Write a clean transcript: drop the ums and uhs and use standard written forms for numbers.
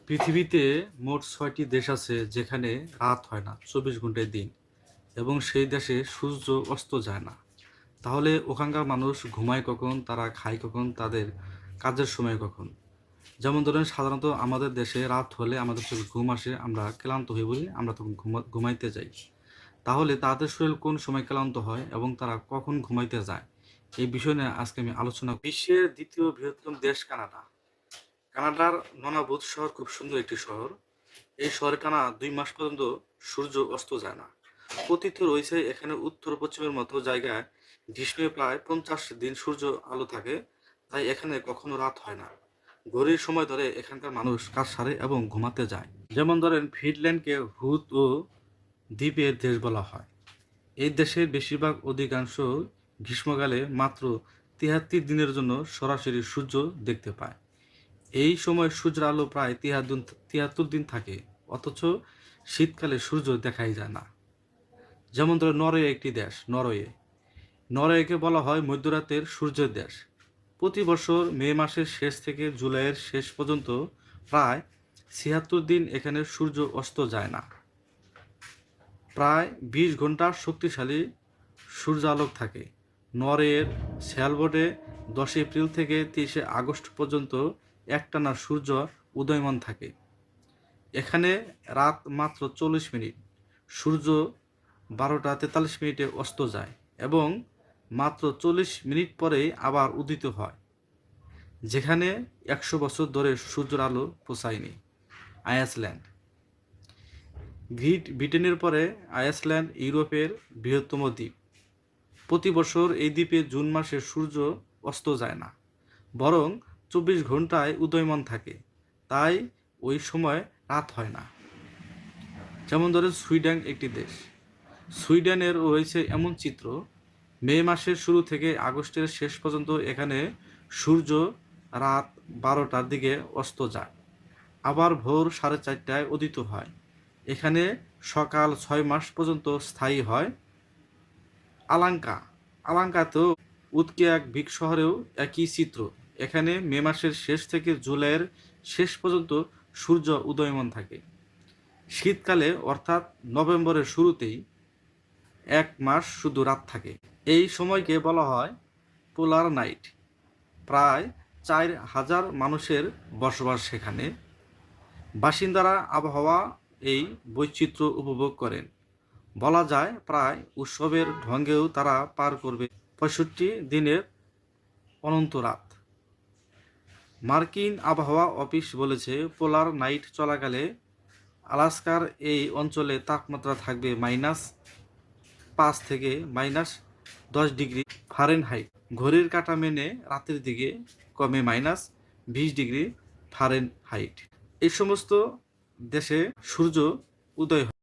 পৃথিবীতে মোট ৬টি দেশ আছে যেখানে রাত হয় না, ২৪ ঘন্টায় দিন, এবং সেই দেশে সূর্য অস্ত যায় না। তাহলে ওখানকার মানুষ ঘুমায় কখন, তারা খায় কখন, তাদের কাজের সময় কখন? যেমন ধরেন, সাধারণত আমাদের দেশে রাত হলে আমাদের চোখে ঘুম আসে, আমরা ক্লান্ত হয়ে বলি, আমরা তখন ঘুমাইতে যাই। তাহলে তাদের শরীর কোন সময় ক্লান্ত হয় এবং তারা কখন ঘুমাইতে যায়, এই বিষয় নিয়ে আজকে আমি আলোচনা করব। বিশ্বের দ্বিতীয় বৃহত্তম দেশ কানাডা। কানাডার ননাবুথ শহর খুব সুন্দর একটি শহর। এই শহরে টানা ২ মাস পর্যন্ত সূর্য অস্ত যায় না। কথিত রয়েছে এখানে উত্তর পশ্চিমের মতো জায়গায় গ্রীষ্মে প্রায় ৫০ দিন সূর্য আলো থাকে, তাই এখানে কখনো রাত হয় না। ঘড়ির সময় ধরে এখানকার মানুষ কাজ সারে এবং ঘুমাতে যায়। যেমন ধরেন, ফিনল্যান্ডকে হুদ ও দ্বীপের দেশ বলা হয়। এই দেশের বেশিরভাগ অধিকাংশ গ্রীষ্মকালে মাত্র ৭৩ দিনের জন্য সরাসরি সূর্য দেখতে পায়। এই সময় সূর্যের আলো প্রায় ৭৩ দিন থাকে, অথচ শীতকালে সূর্য দেখাই যায় না। যেমন ধরো, নরওয়ে একটি দেশ। নরওয়েকে বলা হয় মধ্যরাতের সূর্যের দেশ। প্রতি বছর মে মাসের শেষ থেকে জুলাইয়ের শেষ পর্যন্ত প্রায় ৭৬ দিন এখানে সূর্য অস্ত যায় না। প্রায় ২০ ঘন্টা শক্তিশালী সূর্যালোক থাকে। নরওয়ের স্যালবর্ডে ১০ এপ্রিল থেকে ৩০ আগস্ট পর্যন্ত একটানা সূর্য উদীয়মান থাকে। এখানে রাত মাত্র ৪০ মিনিট, সূর্য ১২টা ৪৩ মিনিটে অস্ত যায় এবং মাত্র ৪০ মিনিট পরেই আবার উদিত হয়। যেখানে ১০০ বছর ধরে সূর্যের আলো পৌঁছায়নি। আইসল্যান্ড। ব্রিটেনের পরে আইসল্যান্ড ইউরোপের বৃহত্তম দ্বীপ। প্রতি বছর এই দ্বীপে জুন মাসে সূর্য অস্ত যায় না, বরং ২৪ ঘন্টায় উদীয়মান থাকে, তাই ওই সময় রাত হয় না। যেমন ধরেন, সুইডেন একটি দেশ। সুইডেনের রয়েছে এমন চিত্র, মে মাসের শুরু থেকে আগস্টের শেষ পর্যন্ত এখানে সূর্য রাত ১২টার দিকে অস্ত যায়, আবার ভোর ৪:৩০টায় উদিত হয়। এখানে সকাল ৬ মাস পর্যন্ত স্থায়ী হয়। আলাঙ্কাতেও উৎকেয়াকভিক শহরেও একই চিত্র। এখানে মে মাসের শেষ থেকে জুলাইয়ের শেষ পর্যন্ত সূর্য উদীয়মান থাকে। শীতকালে অর্থাৎ নভেম্বরের শুরুতেই ১ মাস শুধু রাত থাকে। এই সময়কে বলা হয় পোলার নাইট। প্রায় ৪,০০০ মানুষের বসবাস সেখানে। বাসিন্দারা আবহাওয়া এই বৈচিত্র্য উপভোগ করেন। বলা যায় প্রায় উৎসবের ঢঙ্গেও তারা পার করবে ৬৫ দিনের অনন্ত রাত। মার্কিন আবহাওয়া অফিস বলেছে, পোলার নাইট চলাকালে আলাস্কার এই অঞ্চলে তাপমাত্রা থাকবে -৫ থেকে -১০ ডিগ্রি ফারেনহাইট। ঘড়ির কাঁটা মেনে রাতের দিকে কমে -২০ ডিগ্রি ফারেনহাইট। এই সমস্ত দেশে সূর্য উদয় হয়।